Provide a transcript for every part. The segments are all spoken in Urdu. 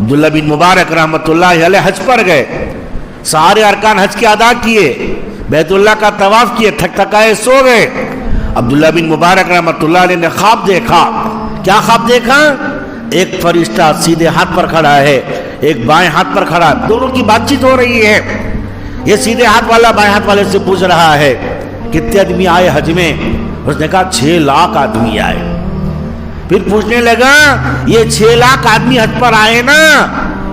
عبداللہ بن مبارک رحمتullah علیہ حج پر گئے, سارے ارکان حج کے ادا کیے, بیت اللہ کا طواف کیے, تھک تھکائے سو گئے. عبداللہ بن مبارک رحمتullah علیہ نے خواب دیکھا. کیا خواب دیکھا؟ ایک فرشتہ سیدھے ہاتھ پر کھڑا ہے, ایک بائیں ہاتھ پر کھڑا, دونوں کی بات چیت ہو رہی ہے. یہ سیدھے ہاتھ والا بائیں ہاتھ والے سے پوچھ رہا ہے کتنے آدمی آئے حج میں؟ اس نے کہا 6 لاکھ آدمی آئے. پھر پوچھنے لگا یہ 6 لاکھ آدمی حج پر آئے نا,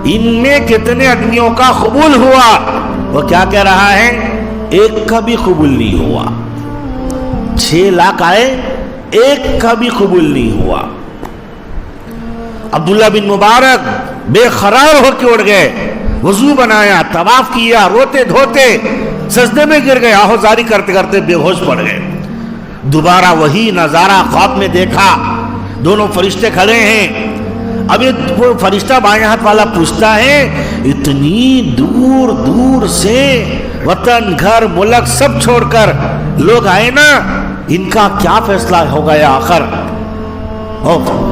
ان میں کتنے آدمیوں کا قبول ہوا؟ وہ کیا کہہ رہا ہے؟ ایک کا بھی قبول نہیں ہوا. 6 لاکھ آئے, ایک کا بھی قبول نہیں ہوا. عبداللہ بن مبارک بے قرار ہو کے اٹھ گئے, وضو بنایا, طواف کیا, روتے دھوتے سجدے میں گر گئے, آہوزاری کرتے کرتے بے ہوش پڑ گئے. دوبارہ وہی نظارہ خواب میں دیکھا, دونوں فرشتے کھڑے ہیں. اب وہ فرشتہ بائیں ہاتھ والا پوچھتا ہے اتنی دور دور سے وطن گھر ملک سب چھوڑ کر لوگ آئے نا, ان کا کیا فیصلہ ہو گیا آخر؟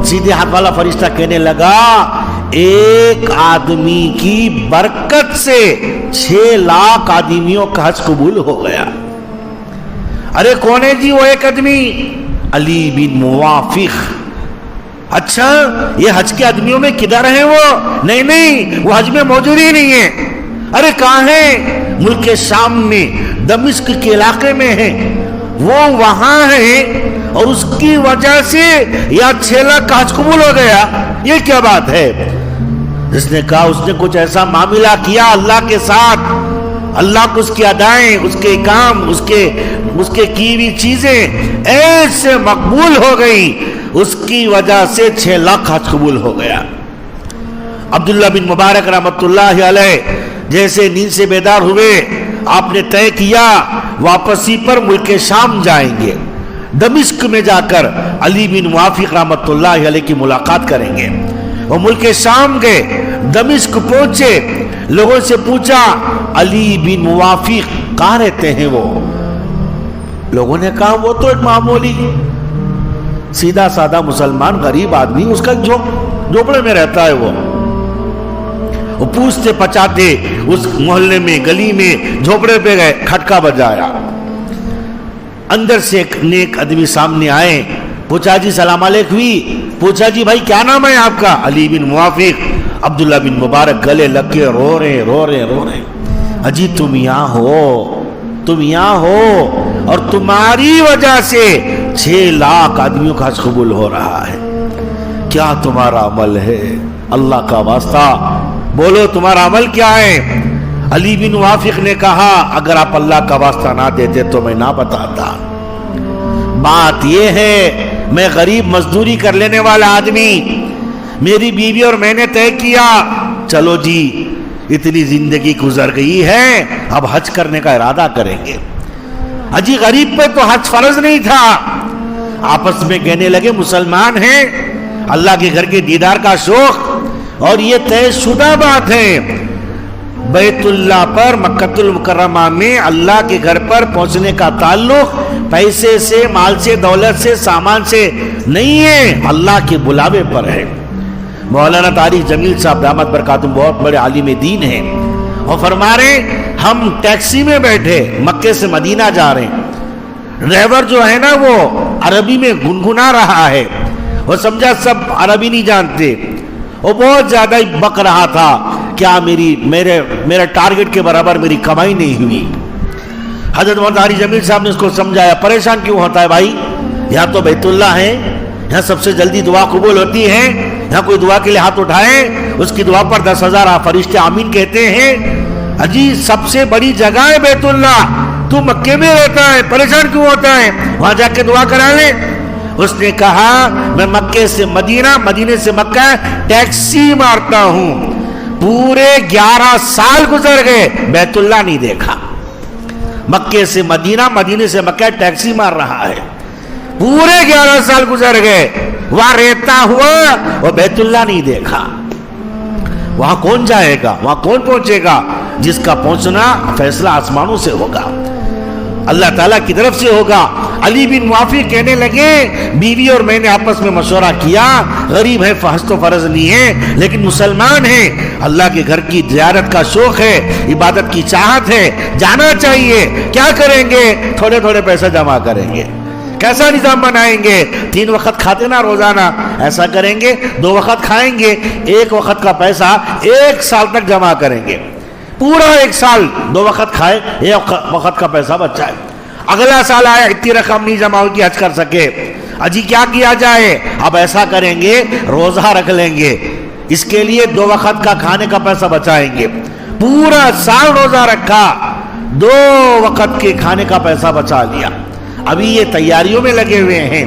سیدھے ہاتھ والا فرشتہ کہنے لگا ایک آدمی کی برکت سے 6 لاکھ آدمیوں کا حج قبول ہو گیا. ارے کون ہے جی وہ ایک آدمی؟ علی بن موافق. اچھا یہ حج کے آدمیوں میں کدھر ہیں وہ؟ نہیں وہ حج میں موجود ہی نہیں ہے. ارے کہاں ہے؟ ملک شام میں دمشق کے علاقے میں ہے, وہ وہاں ہے اور اس کی وجہ سے یا 6 لاکھ کا حج قبول ہو گیا. یہ کیا بات ہے؟ جس نے کہا اس نے کچھ ایسا معاملہ کیا اللہ کے ساتھ, اللہ کو اس کی ادائیں, اس کے کام, اس کے کی ہوئی چیزیں ایسے مقبول ہو گئی, اس کی وجہ سے 6 لاکھ حج قبول ہو گیا. عبداللہ بن مبارک رحمتullah علیہ جیسے نیند سے بیدار ہوئے, آپ نے طے کیا واپسی پر ملک شام جائیں گے, دمشق میں جا کر علی بن موافق رحمتullah علیہ کی ملاقات کریں گے. وہ ملک شام گئے, دمشق پہنچے, لوگوں سے پوچھا علی بن موافق کہاں رہتے ہیں وہ؟ لوگوں نے کہا وہ تو ایک معمولی سیدھا سادہ مسلمان غریب آدمی, اس کا جھوپڑے میں رہتا ہے. وہ پوچھتے پچاتے اس محلے میں گلی میں جھوپڑے پہ گئے, کھٹکا بجایا, اندر سے ایک نیک آدمی سامنے آئے, پوچھا جی سلام علیکم ہوئی, پوچھا جی بھائی کیا نام ہے آپ کا؟ علی بن موافق. عبداللہ بن مبارک گلے لگ کے رو رہے. اجی تم یہاں ہو اور تمہاری وجہ سے 6 لاکھ آدمیوں کا حج قبول ہو رہا ہے. کیا تمہارا عمل ہے؟ اللہ کا واسطہ بولو تمہارا عمل کیا ہے؟ علی بن موافق نے کہا اگر آپ اللہ کا واسطہ نہ دیتے تو میں نہ بتاتا. بات یہ ہے میں غریب مزدوری کر لینے والا آدمی, میری بیوی اور میں نے طے کیا چلو جی اتنی زندگی گزر گئی ہے, اب حج کرنے کا ارادہ کریں گے. اجی غریب پہ تو حج فرض نہیں تھا. آپس میں کہنے لگے مسلمان ہیں, اللہ کے گھر کے دیدار کا شوق, اور یہ طے شدہ بات ہے بیت اللہ پر مکہ المکرمہ میں اللہ کے گھر پر پہنچنے کا تعلق پیسے سے, مال سے, دولت سے, سامان سے نہیں ہے, اللہ کے بلاوے پر ہے. مولانا طارق جمیل صاحب دامت برکاتہم بہت بڑے عالم دین ہیں, اور فرما رہے ہم ٹیکسی میں بیٹھے مکے سے مدینہ جا رہے ہیں, ڈرائیور جو ہے نا وہ عربی میں گنگنا رہا ہے, وہ سمجھا سب عربی نہیں جانتے, وہ بہت زیادہ بک رہا تھا کیا میرے ٹارگٹ کے برابر میری کمائی نہیں ہوئی. حضرت مولانا طارق جمیل صاحب نے اس کو سمجھایا پریشان کیوں ہوتا ہے بھائی, یہاں تو بیت اللہ ہے, یہاں سب سے جلدی دعا قبول ہوتی ہے, یہاں کوئی دعا کے لیے ہاتھ اٹھائے اس کی دعا پر 10,000 فرشتے آمین کہتے ہیں. اجی سب سے بڑی جگہ ہے بیت اللہ, تو مکے میں رہتا ہے, پریشان کیوں ہوتا ہے, وہاں جا کے دعا کرا لے. اس نے کہا میں مکے سے مدینہ, مدینے سے مکہ ٹیکسی مارتا ہوں, پورے 11 سال گزر گئے بیت اللہ نہیں دیکھا. مکے سے مدینہ, مدینے سے مکہ ٹیکسی مار رہا ہے, پورے 11 سال گزر گئے, وہاں رہتا ہوا وہ بیت اللہ نہیں دیکھا. وہاں کون جائے گا, وہاں کون پہنچے گا؟ جس کا پہنچنا فیصلہ آسمانوں سے ہوگا. اللہ تعالیٰ کی طرف سے ہوگا۔ علی بن موافق کہنے لگے بیوی اور میں نے آپس میں مشورہ کیا، غریب ہے، فحش تو فرض نہیں ہے، لیکن مسلمان ہیں، اللہ کے گھر کی زیارت کا شوق ہے، عبادت کی چاہت ہے، جانا چاہیے، کیا کریں گے؟ تھوڑے تھوڑے پیسے جمع کریں گے۔ کیسا نظام بنائیں گے؟ 3 وقت کھاتے نا روزانہ، ایسا کریں گے 2 وقت کھائیں گے، 1 وقت کا پیسہ 1 سال تک جمع کریں گے، پورا 1 سال 2 وقت کھائے، 1 وقت کا پیسہ بچائے، اگلا سال آیا اتنی رقم نہیں جمع ہوگی حج کر سکے، اجی کیا کیا جائے؟ اب ایسا کریں گے روزہ رکھ لیں گے، اس کے لیے 2 وقت کا کھانے کا پیسہ بچائیں گے، پورا سال روزہ رکھا، 2 وقت کے کھانے کا پیسہ بچا لیا، ابھی یہ تیاریوں میں لگے ہوئے ہیں۔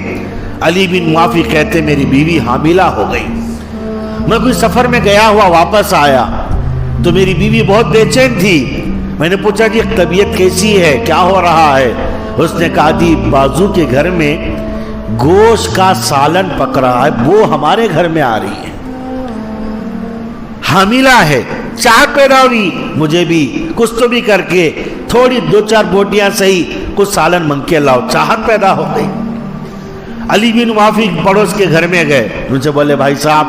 علی بن موافق کہتے میری بیوی حاملہ ہو گئی، میں کوئی سفر میں گیا ہوا واپس آیا تو میری بیوی بہت بے چین تھی، میں نے پوچھا جی طبیعت کیسی ہے، کیا ہو رہا ہے؟ اس نے کہا جی بازو کے گھر میں گوشت کا سالن پک رہا ہے، وہ ہمارے گھر میں آ رہی ہے، حاملہ ہے، چاہت پیدا ہوئی، مجھے بھی کچھ تو بھی کر کے تھوڑی 2-4 بوٹیاں صحیح کچھ سالن منگ کے لاؤ، چاہت پیدا ہو گئی۔ علی بن موافق پڑوس کے گھر میں گئے، ان سے بولے بھائی صاحب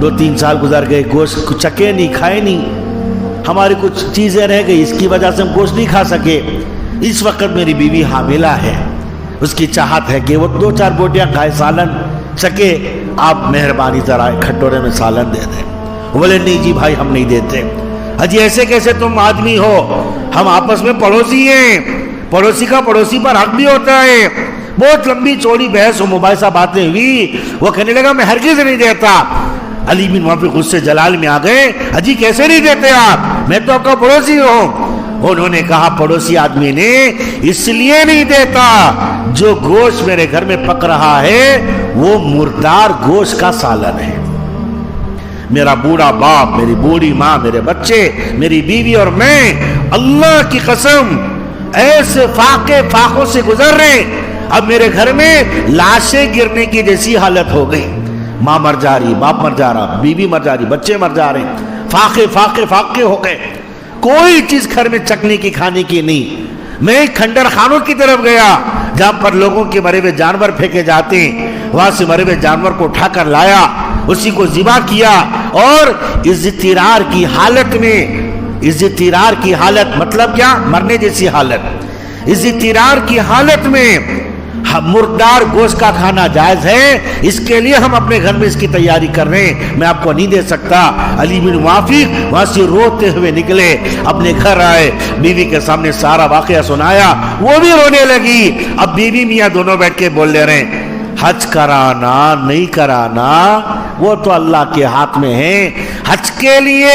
2-3 سال گزر گئے، گوشت چکے نہیں، کھائے نہیں، ہماری کچھ چیزیں رہ گئی، اس کی وجہ سے ہم گوشت نہیں کھا سکے، اس وقت میری بیوی حاملہ ہے، اس کی چاہت ہے کہ وہ 2-4 بوٹیاں کھائے، سالن چکے، آپ مہربانی ذرا کھٹورے میں سالن دے دیں۔ بولے نہیں جی بھائی ہم نہیں دیتے۔ اجی ایسے کیسے تم آدمی ہو، ہم آپس میں پڑوسی ہیں، پڑوسی کا پڑوسی پر حق بھی ہوتا ہے۔ بہت لمبی چوڑی بحث و مباحثہ باتیں ہوئی، وہ کہنے لگا میں ہرگز نہیں دیتا۔ علی بن موافق غصے جلال میں آ گئے، اجی کیسے نہیں دیتے آپ، میں تو آپ کا پڑوسی ہوں۔ انہوں نے کہا پڑوسی آدمی نے اس لیے نہیں دیتا، جو گوشت میرے گھر میں پک رہا ہے وہ مردار گوشت کا سالن ہے، میرا بوڑھا باپ، میری بوڑھی ماں، میرے بچے، میری بیوی اور میں اللہ کی قسم ایسے فاقوں سے گزر رہے، اب میرے گھر میں لاشیں گرنے کی جیسی حالت ہو گئی، ماں مر جا رہی، باپ مر جا رہا، بیوی مر جا رہی، بچے مر جا رہے، فاقے ہو گئے، کوئی چیز گھر میں چکنے کی کھانے کی نہیں۔ میں کھنڈر خانوں کی طرف گیا جہاں پر لوگوں کے مرے ہوئے جانور پھینکے جاتے ہیں، وہاں سے مرے ہوئے جانور کو اٹھا کر لایا، اسی کو ذبح کیا، اور اضطرار کی حالت مطلب کیا؟ مرنے جیسی حالت، اضطرار کی حالت میں مردار گوشت کا کھانا جائز ہے، اس کے لیے ہم اپنے گھر میں اس کی تیاری کر رہے ہیں، میں آپ کو نہیں دے سکتا۔ علی بن موافق وہاں سے روتے ہوئے نکلے، اپنے گھر آئے، بیوی کے سامنے سارا واقعہ سنایا، وہ بھی رونے لگی۔ اب بیوی میاں دونوں بیٹھ کے بول لے رہے ہیں حج کرانا نہیں کرانا وہ تو اللہ کے ہاتھ میں ہے، حج کے لیے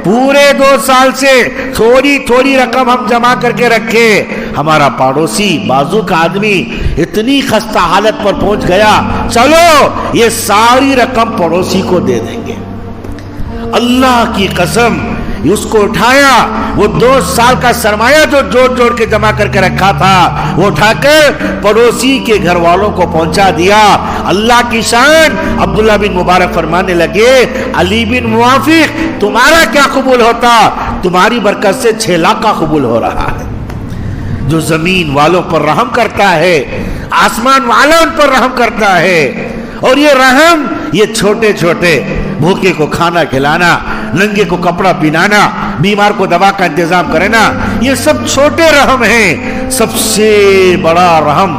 پورے 2 سال سے تھوڑی تھوڑی رقم ہم جمع کر کے رکھے، ہمارا پڑوسی بازو کا آدمی اتنی خستہ حالت پر پہنچ گیا، چلو یہ ساری رقم پڑوسی کو دے دیں گے۔ اللہ کی قسم اس کو اٹھایا، وہ 2 سال کا سرمایہ جو جوڑ کے جمع کر کے رکھا تھا وہ اٹھا کر پڑوسی کے گھر والوں کو پہنچا دیا۔ اللہ کی شان۔ عبداللہ بن مبارک فرمانے لگے علی بن موافق تمہارا کیا قبول ہوتا، تمہاری برکت سے 6 لاکھ کا قبول ہو رہا ہے۔ جو زمین والوں پر رحم کرتا ہے آسمان والا ان پر رحم کرتا ہے، اور یہ رحم یہ چھوٹے چھوٹے بھوکے کو کھانا کھلانا، ننگے کو کپڑا پہنانا، بیمار کو دوا کا انتظام کرنا، یہ سب چھوٹے رحم ہیں۔ سب سے بڑا رحم